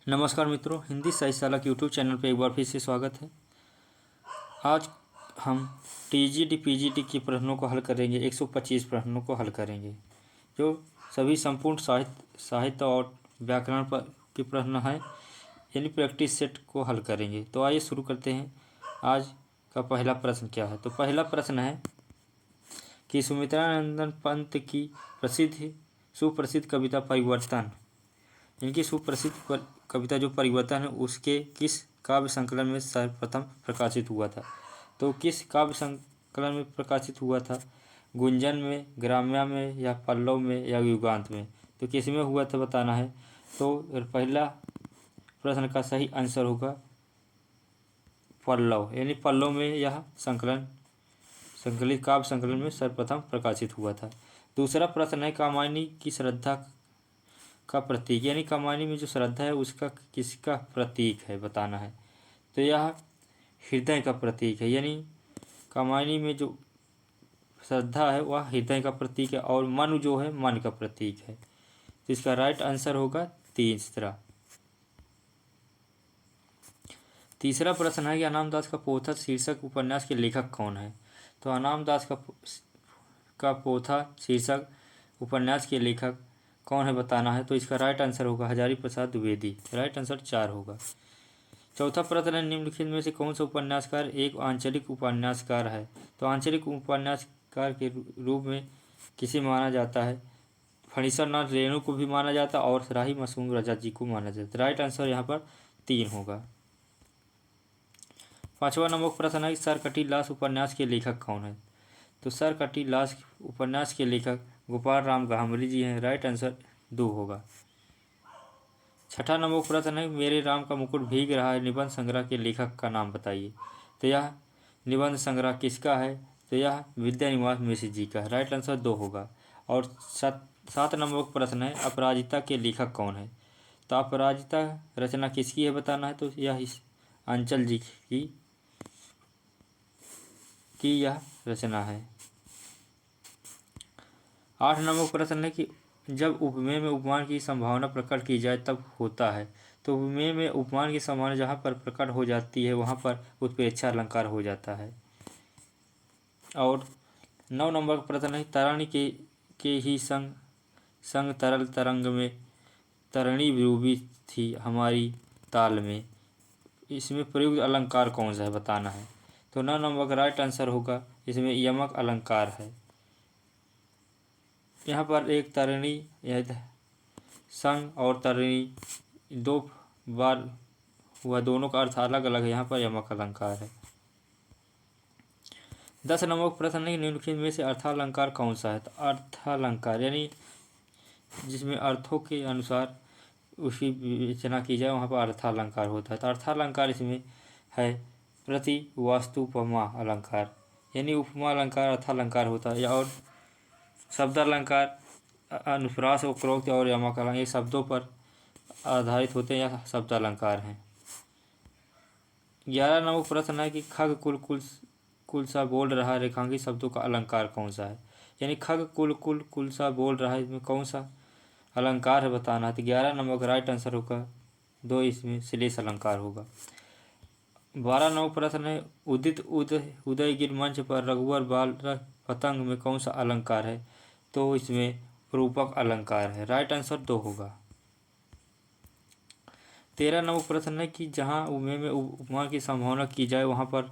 नमस्कार मित्रों, हिंदी साहित्यशाला के यूट्यूब चैनल पर एक बार फिर से स्वागत है। आज हम टीजीटी पीजीटी के प्रश्नों को हल करेंगे। 125 प्रश्नों को हल करेंगे जो सभी संपूर्ण साहित्य और व्याकरण पर के प्रश्न हैं, यानी प्रैक्टिस सेट को हल करेंगे। तो आइए शुरू करते हैं। आज का पहला प्रश्न क्या है? तो पहला प्रश्न है कि सुमित्रानंदन पंत की सुप्रसिद्ध कविता परिवर्तन, इनकी सुप्रसिद्ध कविता जो परिवर्तन है उसके किस काव्य संकलन में सर्वप्रथम प्रकाशित हुआ था? तो किस काव्य संकलन में प्रकाशित हुआ था? गुंजन में, ग्राम्या में, या पल्लव में, या युगांत में? तो किस में हुआ था बताना है। तो पहला प्रश्न का सही आंसर होगा पल्लव, यानी पल्लव में यह संकलित काव्य संकलन में सर्वप्रथम प्रकाशित हुआ था। दूसरा प्रश्न है कामायनी की श्रद्धा का प्रतीक, यानी कामायनी में जो श्रद्धा है उसका किसका प्रतीक है बताना है। तो यह हृदय का प्रतीक है, यानी कामायनी में जो श्रद्धा है वह हृदय का प्रतीक है और मन जो है मन का प्रतीक है। तो इसका राइट आंसर होगा तीसरा। तीसरा प्रश्न है कि अनामदास का पोथा शीर्षक उपन्यास के लेखक कौन है? तो अनामदास का पोथा शीर्षक उपन्यास के लेखक कौन है बताना है। तो इसका राइट आंसर होगा हजारी प्रसाद द्विवेदी। राइट आंसर 4 होगा। चौथा प्रश्न है निम्नलिखित में से कौन सा उपन्यासकार एक आंचलिक उपन्यासकार है? तो आंचलिक उपन्यासकार के रूप में किसे माना जाता है? फणीश्वरनाथ रेणु को भी माना जाता है और राही मासूम रजा जी को माना जाता है। राइट आंसर यहाँ पर 3 होगा। पांचवा नंबर प्रश्न है सर कटी लाश उपन्यास के लेखक कौन है? तो सर कटी लाश उपन्यास के लेखक गोपाल राम गाहमरी जी हैं। राइट आंसर 2 होगा। छठा नंबर प्रश्न है मेरे राम का मुकुट भीग रहा है निबंध संग्रह के लेखक का नाम बताइए। तो यह निबंध संग्रह किसका है? तो यह विद्यानिवास मिश्र जी का। राइट आंसर 2 होगा। और 7 नंबर प्रश्न है अपराजिता के लेखक कौन है? तो अपराजिता रचना किसकी है बताना है। तो यह इस अंचल जी की यह रचना है। 8 नंबर प्रश्न है कि जब उपमेय में उपमान की संभावना प्रकट की जाए तब होता है। तो उपमेय में उपमान की संभावना जहाँ पर प्रकट हो जाती है वहाँ पर उत्प्रेक्षा अलंकार हो जाता है। और 9 नंबर प्रश्न है तरणी के ही संग तरल तरंग में तरणी विरूपी थी हमारी ताल में, इसमें प्रयुक्त अलंकार कौन सा है बताना है। तो 9 नंबर का राइट आंसर होगा इसमें यमक अलंकार है। यहाँ पर एक तरणी संग और तरणी 2 बार हुआ, दोनों का अर्थ अलग अलग है। यहाँ पर यमक अलंकार है। 10 नंबर प्रश्न है निम्नलिखित में से अर्थालंकार कौन सा है? तो अर्थालंकार यानी जिसमें अर्थों के अनुसार उसकी विवेचना की जाए वहाँ पर अर्थालंकार होता है। तो अर्थालंकार इसमें है प्रति वास्तु उपमा अलंकार, यानी उपमा अलंकार अर्थालंकार होता है। और शब्दालंकार अनुप्रास उपरोक्त और यमक अलंकार ये शब्दों पर आधारित होते हैं या शब्दालंकार हैं। 11 नंबर प्रश्न है कि खग कुल सा बोल रहा रेखांकित शब्दों का अलंकार कौन सा है? यानी खग कुल सा बोल रहा है, इसमें कौन सा अलंकार है बताना है। तो 11 नंबर का राइट आंसर होगा 2, इसमें श्लेष अलंकार होगा। 12 नंबर प्रश्न है उदित उदयगिर मंच पर रघुवर बाल पतंग में कौन सा अलंकार है? तो इसमें रूपक अलंकार है। राइट आंसर 2 होगा। 13 नंबर प्रश्न है कि जहाँ उपमेय में उपमा की संभावना की जाए वहाँ पर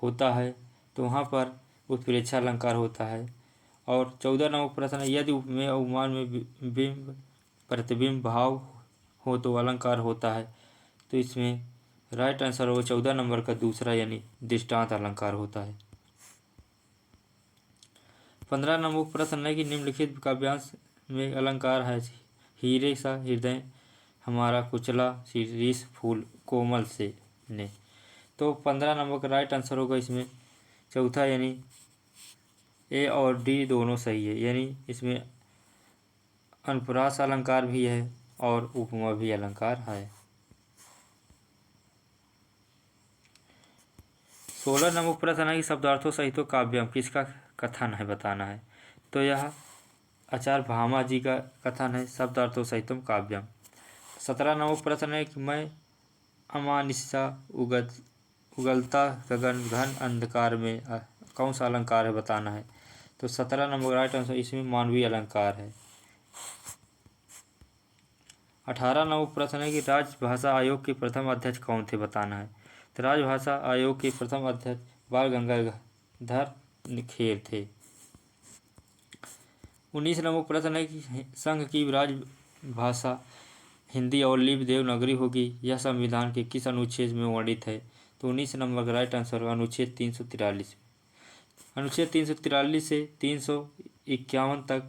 होता है, तो वहाँ पर उत्प्रेक्षा अलंकार होता है। और 14 नंबर प्रश्न है यदि उपमेय उपमान में बिंब प्रतिबिंब भाव हो तो अलंकार होता है। तो इसमें राइट आंसर होगा 14 नंबर का दूसरा, यानी दृष्टांत अलंकार होता है। 15 नंबर प्रश्न है कि निम्नलिखित काव्यांश में अलंकार है हीरे सा हृदय हमारा कुचला शीर्ष फूल कोमल से ने। तो 15 नंबर का राइट आंसर होगा इसमें चौथा, यानी ए और डी दोनों सही है, यानी इसमें अनुप्रास अलंकार भी है और उपमा भी अलंकार है। 16 नंबर प्रश्न है कि शब्दार्थों सहित काव्यम किसका कथन है बताना है। तो यह आचार्य भामा जी का कथन है शब्दार्थों सहितम काव्यम। 17 नंबर प्रश्न है कि मैं अमानिशा उगलता गगन घन अंधकार में कौन सा अलंकार है बताना है। तो 17 नंबर राइट आंसर इसमें मानवीय अलंकार है। 18 नंबर प्रश्न है कि राजभाषा आयोग के प्रथम अध्यक्ष कौन थे बताना है। तो राजभाषा आयोग के प्रथम अध्यक्ष बाल गंगाधर खेर थे। 19 नंबर प्रश्न है कि संघ की राजभाषा हिंदी और लिपि देवनागरी होगी, यह संविधान के किस अनुच्छेद में वर्णित है। तो 19 नंबर का राइट आंसर होगा अनुच्छेद 343। अनुच्छेद 343 से 351 तक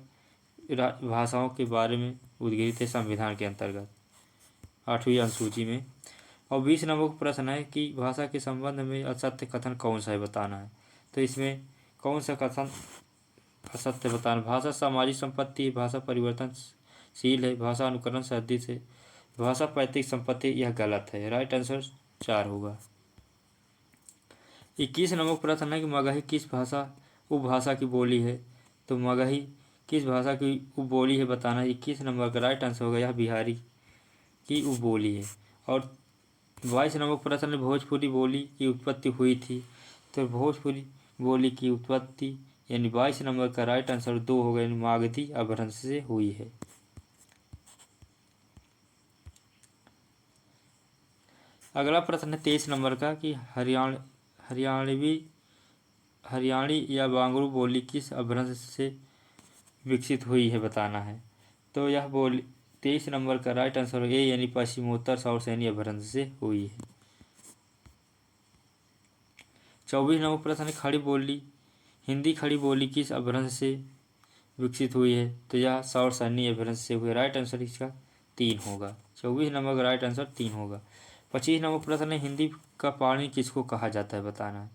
भाषाओं के बारे में उद्घोषित है संविधान के अंतर्गत 8वीं अनुसूची में। और 20 नंबर का प्रश्न है कि भाषा के संबंध में असत्य कथन कौन सा है बताना है। तो इसमें कौन सा कथन असत्य बताना। भाषा सामाजिक संपत्ति, भाषा परिवर्तनशील है, भाषा अनुकरण सदिश है, भाषा पैतृक संपत्ति, यह गलत है। राइट आंसर 4 होगा। 21 नंबर प्रश्न है कि मगही किस भाषा उपभाषा की बोली है। तो मगही किस भाषा की उपबोली है बताना है। 21 नंबर का राइट आंसर होगा यह बिहारी की उपबोली है। और 22 नंबर प्रश्न में भोजपुरी बोली की उत्पत्ति हुई थी। तो भोजपुरी बोली की उत्पत्ति यानी 22 नंबर का राइट आंसर 2 होगा, यानी मागधी अपभ्रंश से हुई है। अगला प्रश्न है 23 नंबर का कि हरियाणी या बांगरू बोली किस अपभ्रंश से विकसित हुई है बताना है। तो यह बोली 23 नंबर का राइट आंसर ए यानी पश्चिमोत्तर सौरसैनी अपभ्रंश से हुई है। 24 नंबर प्रश्न है खड़ी बोली हिंदी खड़ी बोली किस अपभ्रंश से विकसित हुई है। तो यह सौरसैनी अपभ्रंश से हुई है। राइट आंसर इसका 3 होगा। 24 नंबर का राइट आंसर 3 होगा। 25 नंबर प्रश्न है हिंदी का पाणिनि किसको कहा जाता है बताना है।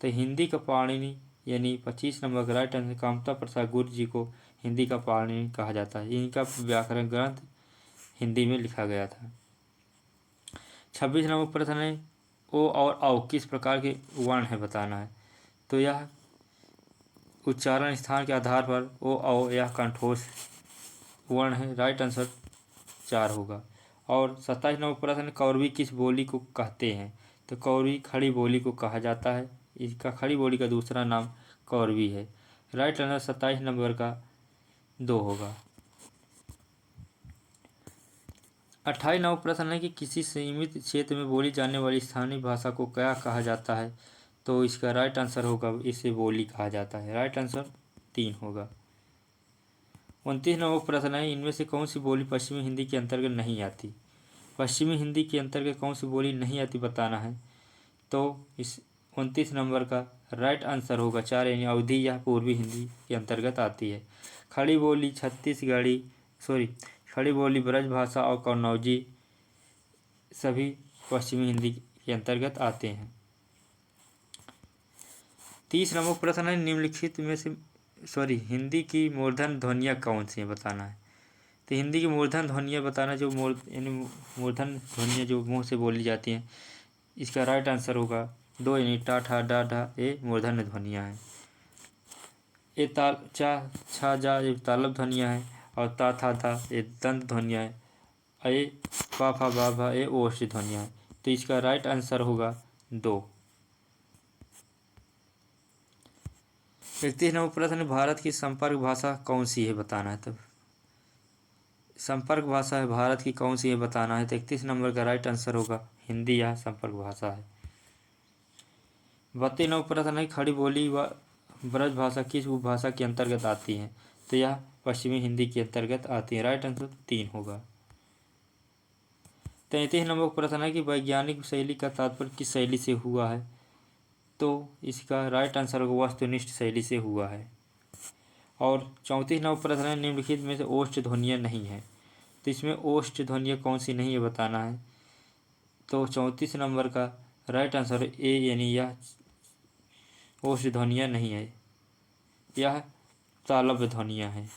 तो हिंदी का पाणिनि यानी 25 नंबर का राइट आंसर कामता प्रसाद गुर्जर जी को हिंदी का पाणिनि कहा जाता है। इनका व्याकरण ग्रंथ हिंदी में लिखा गया था। 26 नंबर प्रश्न है ओ और औ किस प्रकार के वर्ण है बताना है। तो यह उच्चारण स्थान के आधार पर ओ औ यह कंठोष वर्ण है। राइट आंसर 4 होगा। और 27 नंबर प्रश्न कौरवी किस बोली को कहते हैं। तो कौरवी खड़ी बोली को कहा जाता है। इसका खड़ी बोली का दूसरा नाम कौरवी है। राइट आंसर 27 नंबर का 2 होगा। 28 नंबर प्रश्न है कि किसी सीमित क्षेत्र में बोली जाने वाली स्थानीय भाषा को क्या कहा जाता है। तो इसका राइट आंसर होगा इसे बोली कहा जाता है। राइट आंसर 3 होगा। 29 नंबर प्रश्न है इनमें से कौन सी बोली पश्चिमी हिंदी के अंतर्गत नहीं आती। पश्चिमी हिंदी के अंतर्गत कौन सी बोली नहीं आती बताना है। तो इस 29 नंबर का राइट आंसर होगा 4 यानी अवधी यह पूर्वी हिंदी के अंतर्गत आती है। खड़ी बोली खड़ी बोली ब्रजभाषा और कन्नौजी सभी पश्चिमी हिंदी के अंतर्गत आते हैं। 30 नंबर प्रश्न है निम्नलिखित में से हिंदी की मूर्धन ध्वनियाँ कौन सी हैं बताना है। तो हिंदी की मूर्धन ध्वनियाँ बताना जो मूर्धन ध्वनियाँ जो मुंह से बोली जाती हैं। इसका राइट आंसर होगा 2 यानी टा ठा डा ढा ये मूर्धन्य ध्वनियाँ हैं। ये ताल चा छा जा ये तालव्य ध्वनियाँ हैं। और ता था था ये दंत ध्वनियाँ हैं। ए पा फा बा भा ये ओष्ठ ध्वनियाँ हैं। तो इसका राइट आंसर होगा 2। 31 नंबर प्रश्न भारत की संपर्क भाषा कौन सी है बताना है। तो संपर्क भाषा है भारत की कौन सी है बताना है। तो 31 नंबर का राइट आंसर होगा हिंदी या संपर्क भाषा है। 32 नंबर प्रश्न है खड़ी बोली व ब्रज भाषा किस उपभाषा के अंतर्गत आती है। तो यह पश्चिमी हिंदी के अंतर्गत आती है। राइट आंसर 3 होगा। 33 नंबर प्रश्न है कि वैज्ञानिक शैली का तात्पर्य किस शैली से हुआ है। तो इसका राइट आंसर होगा वस्तुनिष्ठ शैली से हुआ है। और 34 नंबर प्रश्न है निम्नलिखित में से ओष्ठ ध्वनियाँ नहीं है। तो इसमें ओष्ठ ध्वनियाँ कौन सी नहीं है बताना है। तो 34 नंबर का राइट आंसर ए यानी यह ओष्ठ ध्वनियाँ नहीं है, यह तालव्य ध्वनियाँ हैं।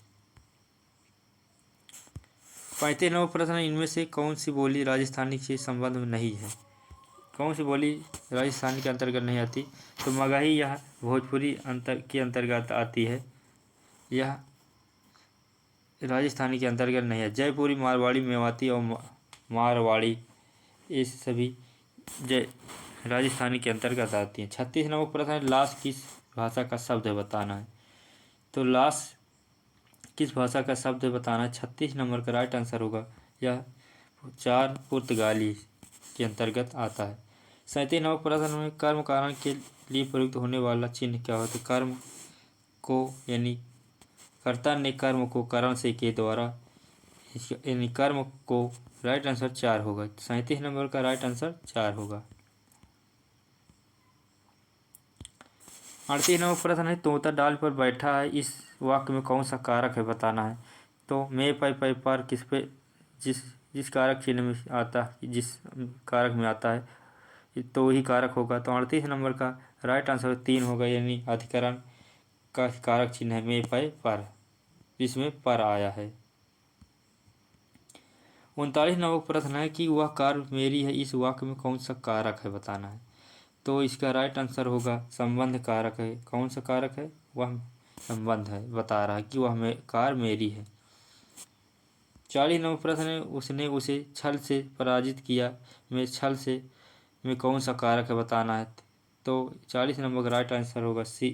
35 नंबर प्रश्न इनमें से कौन सी बोली राजस्थानी के संबंध में नहीं है। कौन सी बोली राजस्थान के अंतर्गत नहीं आती। तो मगही यह भोजपुरी के अंतर्गत आती है, यह राजस्थानी के अंतर्गत नहीं है। जयपुरी, मारवाड़ी, मेवाती और मारवाड़ी, ये सभी जय राजस्थानी के अंतर्गत आती हैं। 36 नंबर प्रश्न है, लाश किस भाषा का शब्द है बताना है। तो लाश किस भाषा का शब्द है बताना है। 36 नंबर का राइट आंसर होगा यह 4 पुर्तगाली के अंतर्गत आता है। 37 नंबर प्रश्न में कर्म कारण के लिए प्रयुक्त होने वाला चिन्ह क्या होता है। कर्म को यानी कर्ता ने कर्म को कारण से के द्वारा, यानी कर्म को राइट आंसर 4 होगा। 37 नंबर का राइट आंसर 4 होगा। 38 नंबर प्रश्न है, तोता डाल पर बैठा है, इस वाक्य में कौन सा कारक है बताना है। तो मैं पै पर किस पे जिस कारक चिन्ह में आता है, जिस कारक में आता है तो वही कारक होगा। तो 38 नंबर का राइट आंसर 3 होगा, यानी अधिकरण का कारक चिन्ह है मैं पै पर, जिसमें पर आया है। 39 नंबर प्रश्न है कि वह कार मेरी है, इस वाक्य में कौन सा कारक है बताना है। तो इसका राइट आंसर होगा संबंध कारक है। कौन सा कारक है, वह संबंध है, बता रहा है कि वह कार मेरी है। 40 नंबर प्रश्न है, उसने उसे छल से पराजित किया, मैं छल से में कौन सा कारक है बताना है। तो 40 नंबर का राइट आंसर होगा सी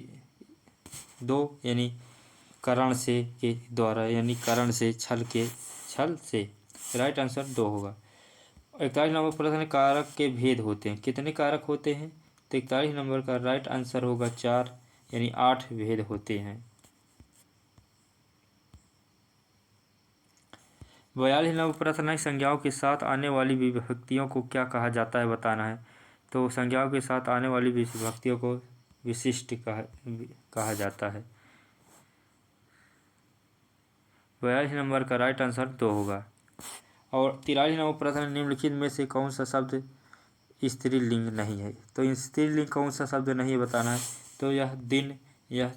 2, यानी करण से के द्वारा, यानी करण से छल से राइट आंसर 2 होगा। 41 नंबर प्रश्न है, कारक के भेद होते हैं, कितने कारक होते हैं। तो 41 नंबर का राइट आंसर होगा 4, यानी 8 भेद होते हैं। 42 नंबर प्रश्न है, संज्ञाओं के साथ आने वाली विभक्तियों को क्या कहा जाता है बताना है। तो संज्ञाओं के साथ आने वाली विभक्तियों को विशिष्ट कहा जाता है। 42 नंबर का राइट आंसर 2 होगा। और 43 नंबर प्रश्न, निम्नलिखित में से कौन सा शब्द स्त्रीलिंग नहीं है। तो स्त्रीलिंग कौन सा शब्द नहीं है बताना है। तो यह दिन, यह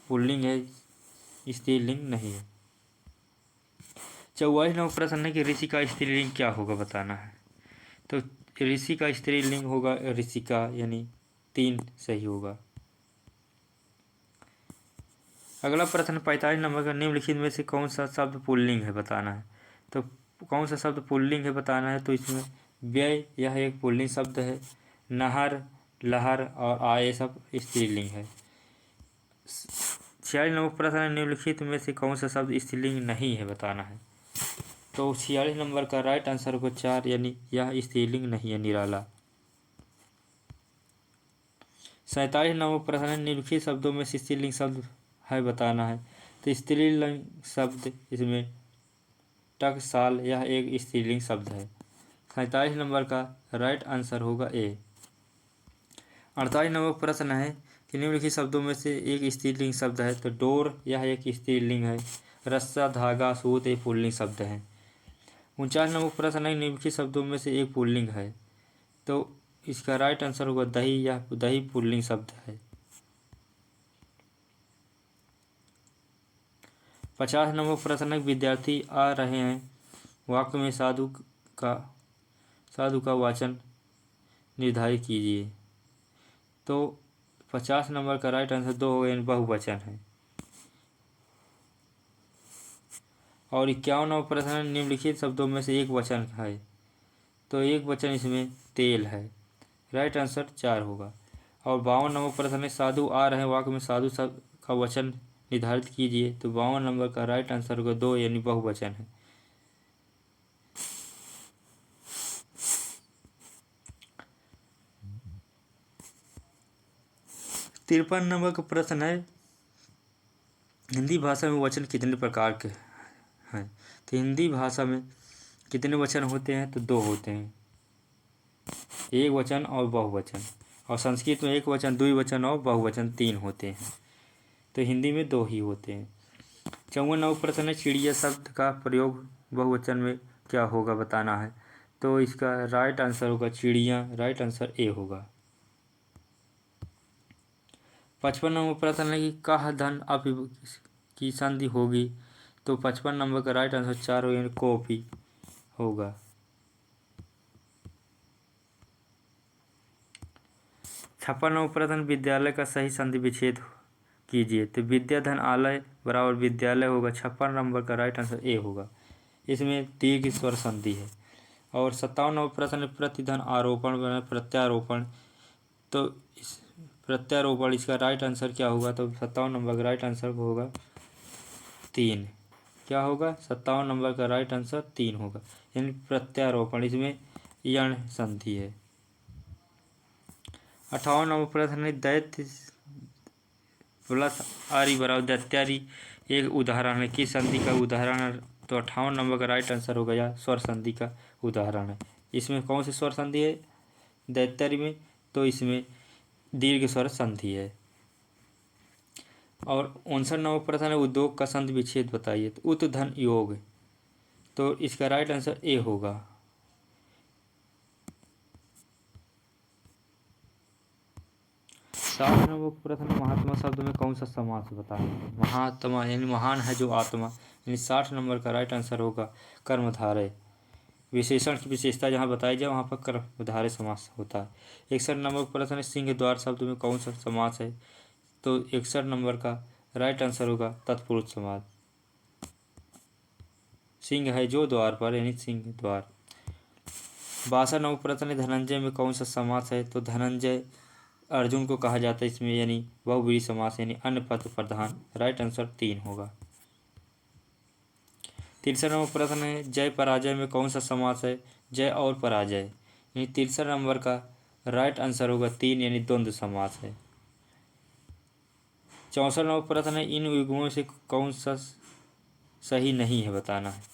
पुल्लिंग है, स्त्रीलिंग नहीं है। 44 नंबर प्रश्न है कि ऋषि का स्त्रीलिंग क्या होगा बताना है। तो ऋषि का स्त्रीलिंग होगा ऋषिका, यानी 3 सही होगा। अगला प्रश्न 45 नंबर का, निम्नलिखित में से कौन सा शब्द पुल्लिंग है बताना है। तो कौन सा शब्द पुल्लिंग है बताना है। तो इसमें व्यय, यह एक पुल्लिंग शब्द है। नहर, लहर और आय सब स्त्रीलिंग है। 46 नंबर प्रश्न है, निम्नलिखित में से कौन सा शब्द स्त्रीलिंग नहीं है बताना है। तो 46 नंबर का राइट आंसर होगा 4, यानी यह स्त्रीलिंग नहीं है, निराला। 47 नंबर प्रश्न है, निम्नलिखित शब्दों में से स्त्रीलिंग शब्द है बताना है। तो स्त्रीलिंग शब्द इसमें टकसाल, यह एक स्त्रीलिंग शब्द है। 47 नंबर का राइट आंसर होगा ए। 48 नंबर प्रश्न है कि निम्नलिखित शब्दों में से एक स्त्रीलिंग शब्द है। तो डोर, यह एक स्त्रीलिंग है। रस्सा, धागा, सूत एक पुल्लिंग शब्द है। 49 नंबर प्रश्न है, निम्नलिखित शब्दों में से एक पुल्लिंग है। तो इसका राइट आंसर होगा दही, यह दही पुल्लिंग शब्द है। 50 नंबर प्रश्न है, विद्यार्थी आ रहे हैं, वाक्य में साधु का वाचन निर्धारित कीजिए। तो 50 नंबर का राइट आंसर 2 होगा, यानी बहुवचन है। और 51 नंबर प्रश्न है, निम्नलिखित शब्दों में से एक वचन है। तो एक वचन इसमें तेल है, राइट आंसर 4 होगा। और 52 नंबर प्रश्न है, साधु आ रहे हैं, वाक्य में साधु सब का वचन निर्धारित कीजिए। तो 52 नंबर का राइट आंसर होगा 2, यानी बहुवचन है। 53 नंबर का प्रश्न है, हिंदी भाषा में वचन कितने प्रकार के हैं। तो हिंदी भाषा में कितने वचन होते हैं। तो 2 होते हैं, एक वचन और बहुवचन। और संस्कृत में एक वचन, द्विवचन और बहुवचन 3 होते हैं। तो हिंदी में 2 ही होते हैं। 54 नंबर प्रश्न है, चिड़िया शब्द का प्रयोग बहुवचन में क्या होगा बताना है। तो इसका राइट आंसर होगा चिड़िया, राइट आंसर ए होगा। 55 नंबर प्रश्न है कि कह धन अप की संधि होगी। तो 55 नंबर का राइट आंसर 4 होगा, यानी कॉपी होगा। 56 नंबर प्रश्न, विद्यालय का सही संधि विच्छेद कीजिए। तो विद्याधन आलय बराबर विद्यालय होगा। 56 नंबर का राइट आंसर ए होगा। इसमें दीर्घ स्वर संधि है। और 57वां प्रश्न है प्रतिधन आरोपण व प्रत्यारोपण। तो इस प्रत्यारोपण इसका राइट आंसर क्या होगा? तो 57 नंबर का राइट आंसर होगा 3। क्या होगा? 57 नंबर का राइट आंसर 3 होगा, यानी प्रत्यारोपण। इसमें यण संधि है। 58 नंबर प्रश्न है दैत्य प्लस आरी बराबर दैत्यारी एक उदाहरण है, किस संधि का उदाहरण है? तो 58 नंबर का राइट आंसर होगा या स्वर संधि का उदाहरण है। इसमें कौन सी स्वर संधि है दैत्यारी में? तो इसमें दीर्घ स्वर संधि है। और 59 नंबर प्रश्न है उद्योग का संधि विच्छेद बताइए। तो उत धन योग, तो इसका राइट आंसर ए होगा। 60 नंबर प्रश्न महात्मा शब्द में कौन सा समास बताएं? महात्मा यानी महान है जो आत्मा, यानी 60 नंबर का राइट आंसर होगा कर्मधारय। विशेषण की विशेषता जहाँ बताई जाए वहाँ पर कर्मधारय समास होता है। 61 नंबर प्रश्न है सिंह द्वार शब्द में कौन सा समास है? तो 61 नंबर का राइट आंसर होगा तत्पुरुष समास। सिंह है जो द्वार पर, यानी सिंह द्वार। 62 नंबर प्रश्न है धनंजय में कौन सा समास है? तो धनंजय अर्जुन को कहा जाता है इसमें, यानी बहुव्रीहि समास, यानी अन्य पद प्रधान। राइट आंसर 3 होगा। 63 नंबर प्रश्न है जय पराजय में कौन सा समास है? जय और पराजय, यानी 63 नंबर का राइट आंसर होगा 3, यानी द्वंद्व समास है। 64 नंबर प्रश्न है इन युग्मों से कौन सा सही नहीं है बताना है।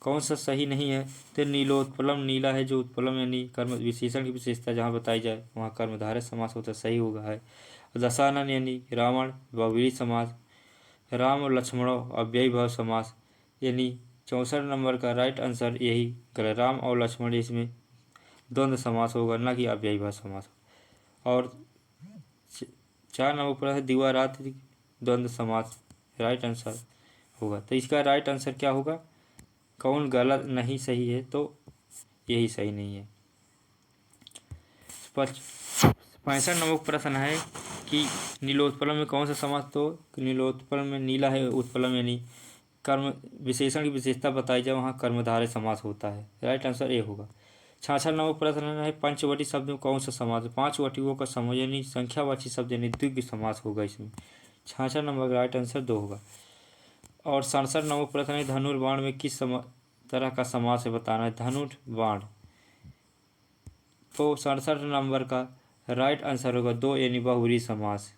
कौन सा सही नहीं है? तो नीलोत्पलम, नीला है जो उत्पलम, यानी कर्म विशेषण की विशेषता जहाँ बताई जाए वहाँ कर्मधारय समास होता है, सही होगा है। दशानन यानी रावण बहुव्रीहि समास। राम और लक्ष्मणों अव्ययी भाव समास, यानी 64 नंबर का राइट आंसर यही करें, राम और लक्ष्मण इसमें द्वंद्व समास होगा, ना कि अव्ययी भाव समास। और 4 नंबर पर है दिवा रात्रि द्वंद्व समास, राइट आंसर होगा। तो इसका राइट आंसर क्या होगा? कौन गलत नहीं सही है? तो यही सही नहीं है। 65 नंबर प्रश्न है कि नीलोत्पलम में कौन सा समास? तो नीलोत्पलम में नीला है उत्पलम, यानी कर्म विशेषण की विशेषता बताई जाए वहाँ कर्मधारय समास होता है, राइट आंसर ए होगा। 66 नंबर प्रश्न है पंचवटी शब्द में कौन सा समास? 5 वटियों का समूह, यानी संख्यावाची शब्द, यानी द्विगु समास होगा इसमें। 66 नंबर का राइट आंसर 2 होगा। और 67 नंबर प्रश्न है धनुर्बाण में किस तरह का समास है बताना है। धनुर्बाण, तो 67 नंबर का राइट आंसर होगा 2, यानी बहुव्रीहि समास।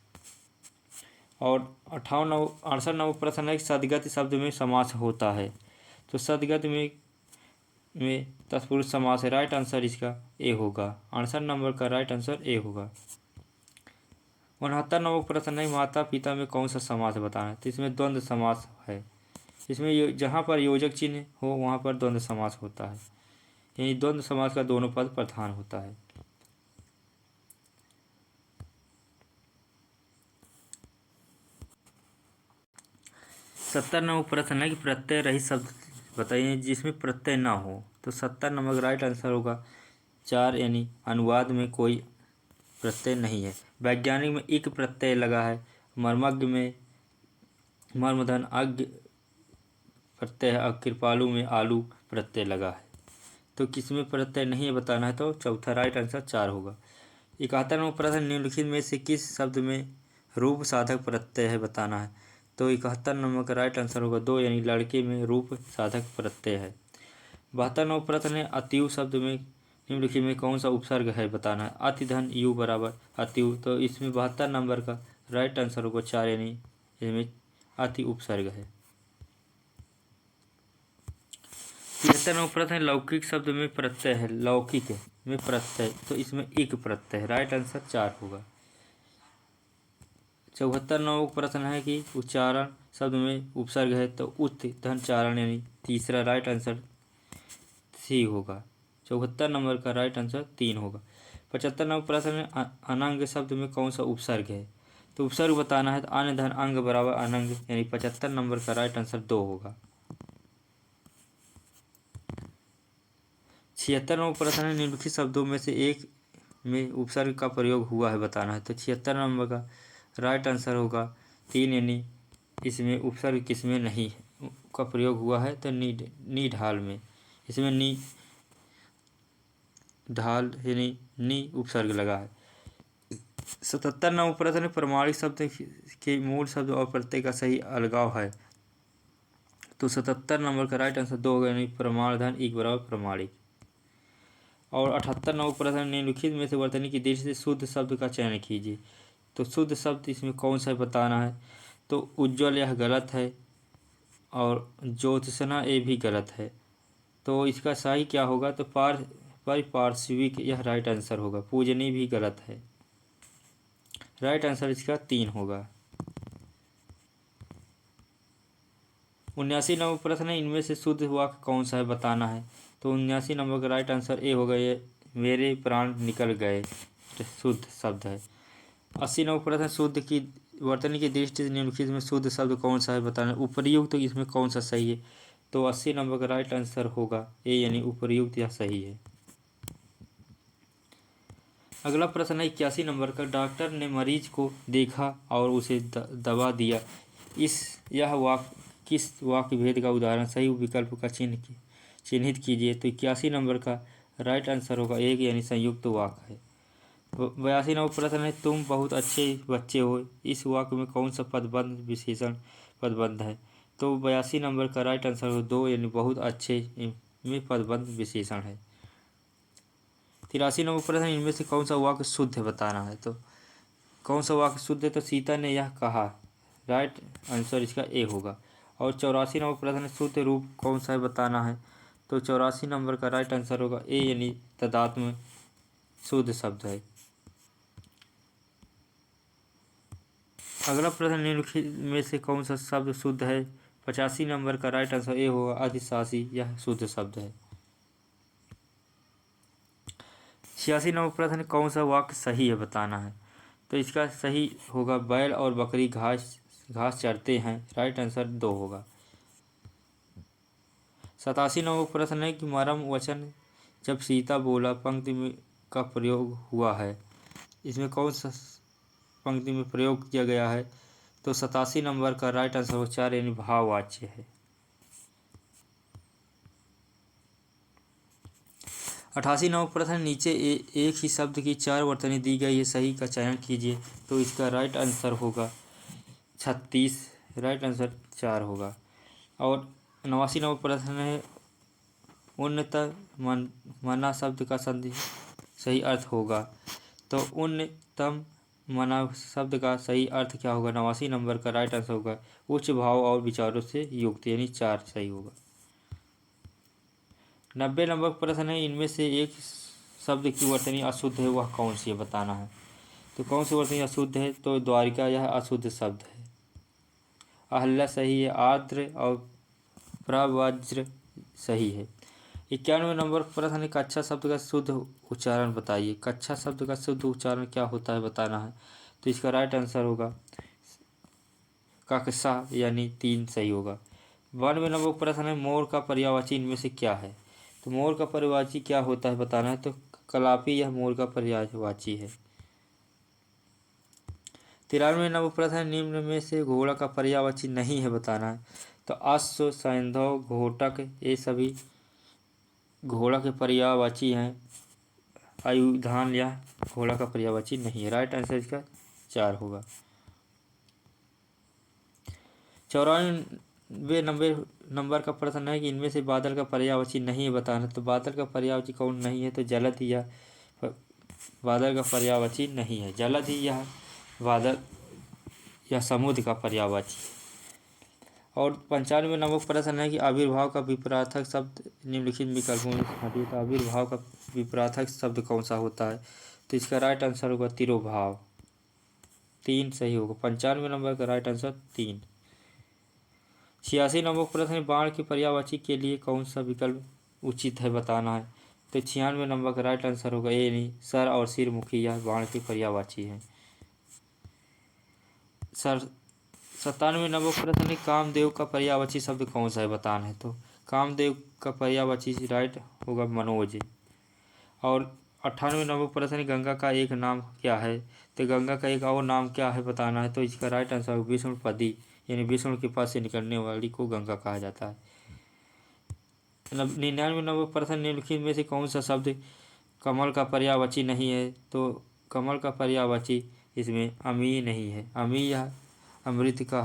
और 68 नंबर प्रश्न है सदगत शब्द में समास होता है। तो सदगत में तत्पुरुष समास है, राइट आंसर इसका ए होगा। 68 नंबर का राइट आंसर ए होगा। 69 नंबर प्रश्न है माता पिता में कौन सा समास बताना है। तो इसमें द्वंद्व समास है। इसमें जहाँ पर योजक चिन्ह हो वहाँ पर द्वंद्व समास होता है, यानी द्वंद्व समास का दोनों पद प्रधान होता है। सत्तर नंबर प्रश्न है कि प्रत्यय रहित शब्द बताइए जिसमें प्रत्यय ना हो। तो 70 नंबर का राइट आंसर होगा 4, यानी अनुवाद में कोई प्रत्यय नहीं है। वैज्ञानिक में इक प्रत्यय लगा है। मर्मज्ञ में मर्मधन अज्ञ प्रत्यय है। कृपालु में आलू प्रत्यय लगा है। तो किसमें प्रत्यय नहीं है बताना है। तो चौथा राइट आंसर 4 होगा। 71 नंबर प्रश्न निम्नलिखित में से किस शब्द में रूप साधक प्रत्यय है बताना है। तो 71 नंबर का राइट आंसर होगा 2, यानी लड़के में रूप साधक प्रत्यय है। 72 नंबर प्रश्न है अतियु शब्द में निम्नलिखित में कौन सा उपसर्ग है बताना है। अति धन यु बराबर अतियु, तो इसमें 72 नंबर का राइट आंसर होगा 4, यानी इसमें अति उपसर्ग है। 73 नंबर प्रश्न है लौकिक शब्द में प्रत्यय है। लौकिक में प्रत्यय, तो इसमें इक प्रत्यय है, राइट आंसर 4 होगा। 74 नंबर प्रश्न है कि उच्चारण शब्द में उपसर्ग है। तो उत धन चारण, यानी तीसरा राइट आंसर सी होगा। 74 नंबर का राइट आंसर 3 होगा। 75 नंबर प्रश्न में अनंग शब्द में कौन सा उपसर्ग है। तो उपसर्ग बताना है। तो अन धन अंग बराबर अनंग, यानी 75 नंबर का राइट आंसर 2 होगा। 76 नंबर प्रश्न है निम्नलिखित शब्दों में से एक में उपसर्ग का प्रयोग हुआ है बताना है। तो 76 नंबर का राइट आंसर होगा 3, यानी इसमें उपसर्ग किसमें नहीं है, का प्रयोग हुआ है तो नी ढाल में, इसमें नी ढाल यानी नी उपसर्ग लगा है। 77 नंबर प्रश्न, प्रमाणिक शब्द के मूल शब्द और प्रत्यय का सही अलगाव है। तो 77 नंबर का राइट आंसर 2 होगा, यानी प्रमाणधन एक बराबर प्रमाणिक। और 78 नंबर प्रश्न, निम्नलिखित में से वर्तनी की दृष्टि से शुद्ध शब्द का चयन कीजिए। तो शुद्ध शब्द इसमें कौन सा बताना है। तो उज्ज्वल यह गलत है और ज्योत्सना ये भी गलत है। तो इसका सही क्या होगा, तो पारिपार्श्विक यह राइट आंसर होगा। पूजनी भी गलत है, राइट आंसर इसका 3 होगा। 79 नंबर प्रश्न है, इनमें से शुद्ध वाक्य कौन सा है बताना है। तो 79 नंबर का राइट आंसर ए होगा, ये मेरे प्राण निकल गए, शुद्ध शब्द है। 80 नंबर प्रश्न, शुद्ध की वर्तनी की दृष्टि से निम्नलिखित में शुद्ध शब्द कौन सा है बताना है। उपर्युक्त तो इसमें कौन सा सही है। तो 80 नंबर का राइट आंसर होगा ए, यानी उपर्युक्त यह सही है। अगला प्रश्न है 81 नंबर का, डॉक्टर ने मरीज को देखा और उसे दवा दिया। यह वाक्य किस वाक्य भेद का उदाहरण, सही विकल्प का चिन्हित कीजिए। तो 81 नंबर का राइट आंसर होगा एक, यानी संयुक्त वाक्य है। 82 नंबर प्रश्न है, तुम बहुत अच्छे बच्चे हो। इस वाक्य में कौन सा पदबंध विशेषण पदबंध है। तो 82 नंबर का राइट आंसर हो 2, यानी बहुत अच्छे में पदबंध विशेषण है। 83 नंबर प्रश्न, इनमें से कौन सा वाक्य शुद्ध है बताना है। तो कौन सा वाक्य शुद्ध है। तो सीता ने यह कहा, राइट आंसर इसका ए होगा। और 84 नंबर प्रश्न, शुद्ध रूप कौन सा है बताना है। तो 84 नंबर का राइट आंसर होगा ए, यानी तदात्म शुद्ध शब्द है। अगला प्रश्न, निम्नलिखित में से कौन सा शब्द शुद्ध है। 85 नंबर का राइट आंसर ए होगा, अधिशासी यह शुद्ध शब्द है। 86 नंबर प्रश्न, कौन सा वाक्य सही है बताना है। तो इसका सही होगा, बैल और बकरी घास चरते हैं, राइट आंसर 2 होगा। 87 नंबर प्रश्न है कि मरम वचन जब सीता बोला पंक्ति में का प्रयोग हुआ है। इसमें कौन सा पंक्ति में प्रयोग किया गया है। तो 87 नंबर का राइट आंसर हो 4, यानी भाववाच्य है। 88 नंबर प्रश्न, नीचे एक ही शब्द की 4 वर्तनी दी गई है, सही का चयन कीजिए। तो इसका राइट आंसर होगा 36, राइट आंसर 4 होगा। और 89 नंबर प्रश्न है, उन्नतम मना शब्द का सही अर्थ होगा। तो उन्नतम मना शब्द का सही अर्थ क्या होगा। 89 नंबर का राइट आंसर होगा उच्च भाव और विचारों से युक्त, यानी 4 सही होगा। 90 नंबर प्रश्न है, इनमें से एक शब्द की वर्तनी अशुद्ध है, वह कौन सी है बताना है। तो कौन सी वर्तनी अशुद्ध है। तो द्वारिका यह अशुद्ध शब्द है। अहल्या सही है। आर्द्र और प्रवज्र सही है। 91 नंबर प्रश्न है, कच्छा शब्द का शुद्ध उच्चारण बताइए। कच्छा शब्द का शुद्ध उच्चारण क्या होता है बताना है। तो इसका राइट आंसर होगा कक्षा, यानी 3 सही होगा। 92 नंबर प्रश्न है, मोर का पर्यायवाची इनमें से क्या है। तो मोर का पर्यायवाची क्या होता है बताना है। तो कलापी यह मोर का पर्यायवाची है। 93 नंबर प्रश्न है, निम्न में से घोड़ा का पर्यायवाची नहीं है बताना है। तो अश्व, सैंधव, घोटक ये सभी घोड़ा के पर्यायवाची हैं। आयुधान यह घोड़ा का पर्यायवाची नहीं है, राइट आंसर इसका 4 होगा। 94 नंबर का प्रश्न है कि इनमें से बादल का पर्यायवाची नहीं है बताना। तो बादल का पर्यायवाची कौन नहीं है। तो जलद यह बादल का पर्यायवाची नहीं है। जलद ही यह बादल या समुद्र का पर्यायवाची। और 95 नंबर प्रश्न है कि आविर्भाव का विपरार्थक शब्द निम्नलिखित विकल्पों में हटिए। तो आविर्भाव का विपरार्थक शब्द कौन सा होता है। तो इसका राइट आंसर होगा तिरोभाव, 3 सही होगा। 95 नंबर का राइट आंसर 3। 86 नंबर प्रश्न है, बाण के पर्यायवाची के लिए कौन सा विकल्प उचित है बताना है। तो 96 नंबर का राइट आंसर होगा ए, नहीं सर और सिर मुखी यह बाण के पर्यायवाची है। 97 नंबर प्रश्न है, कामदेव का पर्यायवाची शब्द कौन सा है बताना है। तो कामदेव का पर्यायवाची राइट होगा मनोज। और 98 नंबर प्रश्न है, गंगा का एक नाम क्या है। तो गंगा का एक और नाम क्या है बताना है। तो इसका राइट आंसर होगा विष्णुपदी, यानी विष्णु के पास से निकलने वाली को गंगा कहा जाता है। 99% निम्नलिखित में से कौन सा शब्द कमल का पर्यायवाची नहीं है? तो कमल का पर्यायवाची इसमें अमी नहीं है। अमी यह अमृत का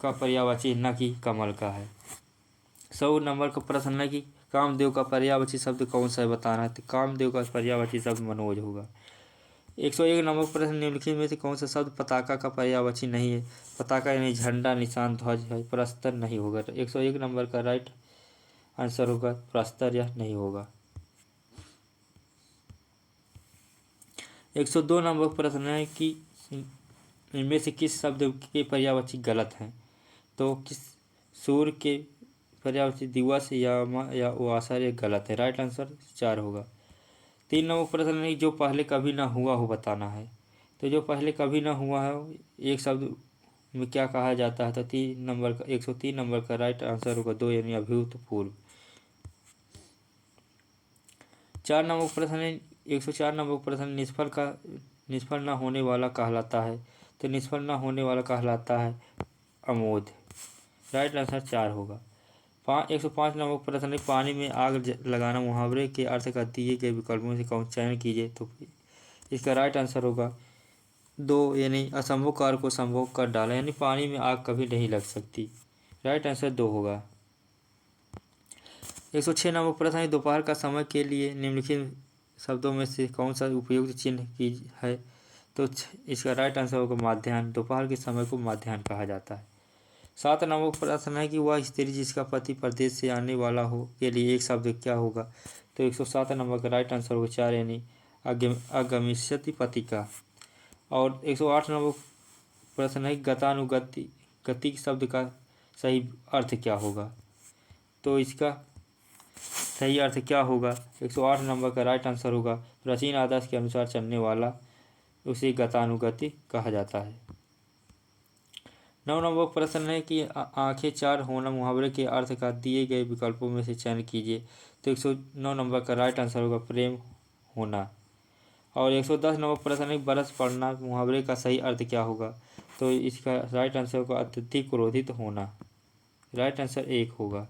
पर्यायवाची न कि कमल का है। 100 नंबर का प्रश्न है कि कामदेव का पर्यायवाची शब्द कौन सा है बताना है। तो कामदेव का पर्यायवाची शब्द मनोज होगा। 101 नंबर प्रश्न निम्नलिखित में से कौन सा शब्द पताका का पर्यायवाची नहीं है? पताका यानी झंडा, निशान, ध्वज है। प्रस्तर नहीं होगा। तो 101 नंबर का राइट आंसर होगा प्रस्तर, यह नहीं होगा। 102 नंबर प्रश्न है कि इनमें से किस शब्द के पर्यायवाची गलत हैं? तो किस सूर्य के पर्यायवाची दिवस या वासर ये गलत है। राइट आंसर 4 होगा। 3 नंबर प्रश्न है जो पहले कभी ना हुआ हो बताना है। तो जो पहले कभी ना हुआ है एक शब्द में क्या कहा जाता है? तो 103 नंबर का राइट आंसर होगा 2 यानी अभूतपूर्व। 4 नंबर प्रश्न है 104 नंबर प्रश्न निष्फल ना होने वाला कहलाता है। तो निष्फल ना होने वाला कहलाता है अमोद। राइट आंसर 4 होगा। 105 नंबर प्रश्न है पानी में आग लगाना मुहावरे के अर्थ का दिए गए विकल्पों से कौन चयन कीजिए। तो इसका राइट आंसर होगा 2 यानी असंभव कार्य को संभव कर डाला, यानी पानी में आग कभी नहीं लग सकती। राइट आंसर 2 होगा। 106 नंबर प्रश्न है दोपहर का समय के लिए निम्नलिखित शब्दों में से कौन सा उपयुक्त चिन्ह की है? तो इसका राइट आंसर होगा माध्याह्न। दोपहर के समय को माध्याह्न कहा जाता है। 7 नंबर प्रश्न है कि वह स्त्री जिसका पति प्रदेश से आने वाला हो के लिए एक शब्द क्या होगा? तो 107 नंबर का राइट आंसर होगा 4 यानी अगमिष्यति पति का। और 108 नंबर प्रश्न है गति शब्द का सही अर्थ क्या होगा? तो इसका सही अर्थ क्या होगा? 108 नंबर का राइट आंसर होगा प्राचीन आदर्श के अनुसार चलने वाला, उसे गतानुगति कहा जाता है। 9 नंबर प्रश्न है कि आंखें चार होना मुहावरे के अर्थ का दिए गए विकल्पों में से चयन कीजिए। तो 109 नंबर का राइट आंसर होगा प्रेम होना। और 110 नंबर प्रश्न है बरस पड़ना मुहावरे का सही अर्थ क्या होगा? तो इसका राइट आंसर होगा अत्यधिक क्रोधित होना। राइट आंसर 1 होगा।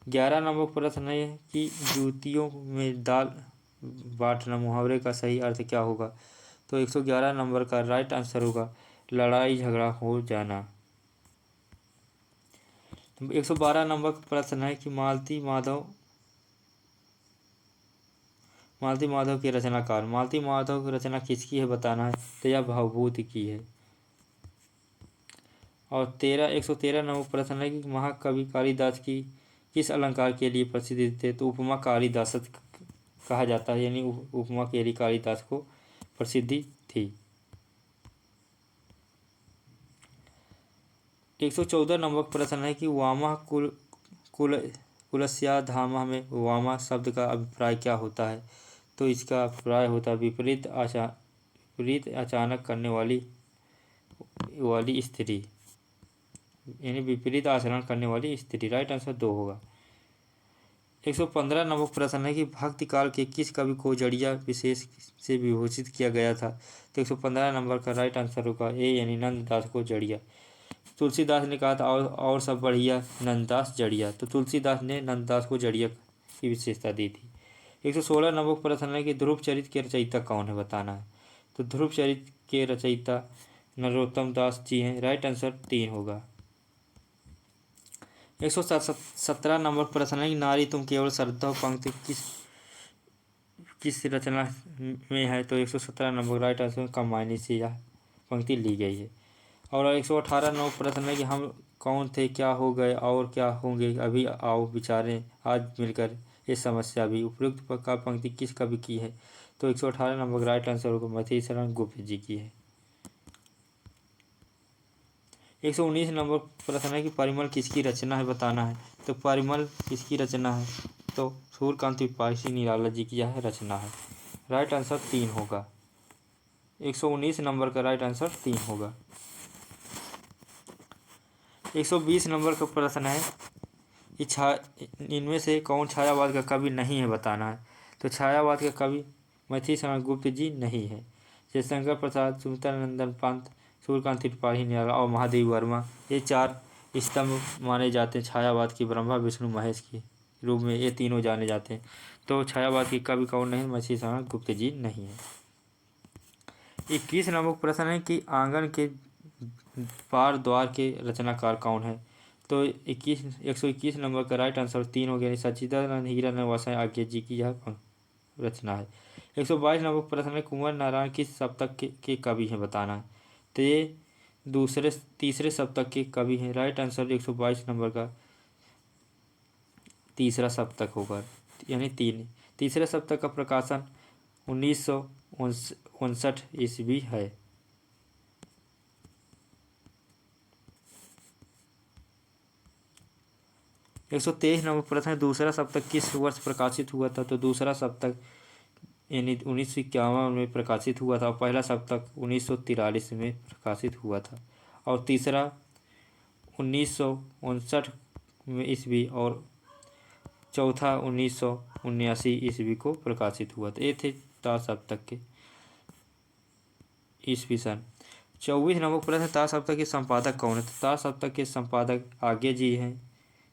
11 नंबर प्रश्न है कि जूतियों में दाल बांटना मुहावरे का सही अर्थ क्या होगा? तो 111 नंबर का राइट आंसर होगा लड़ाई झगड़ा हो जाना। 112 नंबर का प्रश्न है कि मालती माधव के रचनाकार। मालती माधव की रचना किसकी है बताना है। तो यह भवभूति की है। और 113 नंबर प्रश्न है कि महाकवि कालिदास की किस अलंकार के लिए प्रसिद्ध थे? तो उपमा कालिदासत कहा जाता है, यानी उपमा के लिए कालिदास को प्रसिद्धि थी। 114 नंबर प्रश्न है कि वामा कुलस्या धामा में वामा शब्द का अभिप्राय क्या होता है? तो इसका अभिप्राय होता है विपरीत अचानक करने वाली स्त्री, यानी विपरीत आचरण करने वाली स्त्री। राइट आंसर 2 होगा। 115 नंबर प्रश्न है कि भक्ति काल के किस कवि को जड़िया विशेष से विभूषित किया गया था? तो 115 नंबर का राइट आंसर होगा ए यानी नंददास को जड़िया। तुलसीदास ने कहा था और सब बढ़िया नंददास जड़िया, तो तुलसीदास ने नंददास को जड़िया की विशेषता दी थी। 116 नंबर प्रश्न है कि ध्रुव चरित्र के रचयिता कौन है बताना है। तो ध्रुव चरित्र के रचयिता नरोत्तम दास जी हैं। राइट आंसर 3 होगा। 117 नंबर प्रश्न है कि नारी तुम केवल श्रद्धा पंक्ति किस रचना में है? तो 117 नंबर राइट आंसर कमायनी से यह पंक्ति ली गई है। और 118 नंबर प्रश्न है कि हम कौन थे, क्या हो गए और क्या होंगे, अभी आओ विचारें आज मिलकर ये समस्या भी। उपयुक्त का पंक्ति किस कवि की है? तो 118 नंबर राइट आंसर होगा मथुरा शरण गुप्त जी की है। 119 नंबर प्रश्न है कि परिमल किसकी रचना है बताना है। तो परिमल किसकी रचना है? तो सूर्यकांत त्रिपाठी निराला जी की यह रचना है। राइट आंसर 3 होगा। 119 नंबर का राइट आंसर 3 होगा। 120 नंबर का प्रश्न है कि इनमें से कौन छायावाद का कवि नहीं है बताना है। तो छायावाद का कवि मथुरा शरण गुप्त जी नहीं है। जयशंकर प्रसाद, सुमित्रा नंदन पंत, सूर्यकांत त्रिपाठी निराला और महादेवी वर्मा, ये 4 स्तंभ माने जाते हैं छायावाद की। ब्रह्मा विष्णु महेश के रूप में ये तीनों जाने जाते हैं। तो छायावाद के कवि कौन नहीं? मछलीशरण गुप्त जी नहीं है। 21 नंबर प्रश्न है कि आंगन के पार द्वार के रचनाकार कौन है? तो 121 नंबर का राइट आंसर 3 हो गया। सच्चिदानंद हीरानंद आज्ञा जी की यह रचना है। 122 नंबर प्रश्न है कुंवर नारायण किस सप्तक के कवि हैं? बताना है। तो ये तीसरे सप्तक के कवि हैं। राइट आंसर 122 नंबर का तीसरा सप्तक होगा, यानी 3। तीसरे सप्तक का प्रकाशन 1959 ईस्वी है। 123 नंबर प्रश्न है दूसरा सप्तक किस वर्ष प्रकाशित हुआ था? तो दूसरा सप्तक यानी 1951 में प्रकाशित हुआ था और पहला सप्तक 1943 में प्रकाशित हुआ था और तीसरा 1959 में ईस्वी और चौथा 1979 ईस्वी को प्रकाशित हुआ था। ये थे 4 सप्तक के ईस्वी सन। 24 नंबर प्रश्न 4 सप्तक के संपादक कौन है? तो 4 सप्तक के संपादक आज्ञा जी हैं,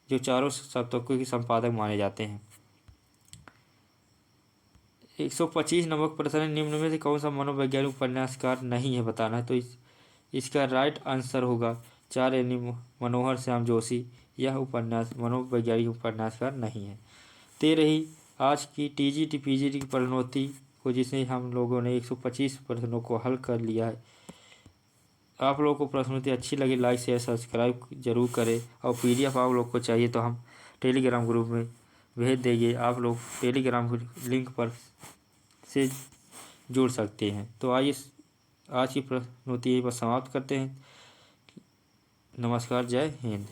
जो चारों सप्तकों के संपादक माने जाते हैं। 125 नंबर प्रश्न है निम्न में से कौन सा मनोवैज्ञानिक उपन्यासकार नहीं है? बताना है। तो इसका राइट आंसर होगा 4 यानी मनोहर श्याम जोशी। यह उपन्यास मनोवैज्ञानिक उपन्यासकार नहीं है। 13 आज की टीजीटी पीजीटी की प्रणोति को, जिसे हम लोगों ने 125 प्रश्नों को हल कर लिया है। आप लोगों को प्रश्नोत्तरी अच्छी लगी लाइक शेयर सब्सक्राइब जरूर करें और पीडीएफ आप लोग को चाहिए तो हम टेलीग्राम ग्रुप में भेज देंगे। आप लोग टेलीग्राम लिंक पर से जुड़ सकते हैं। तो आइए आज की प्रश्नोत्तरी यहीं पर समाप्त करते हैं। नमस्कार, जय हिंद।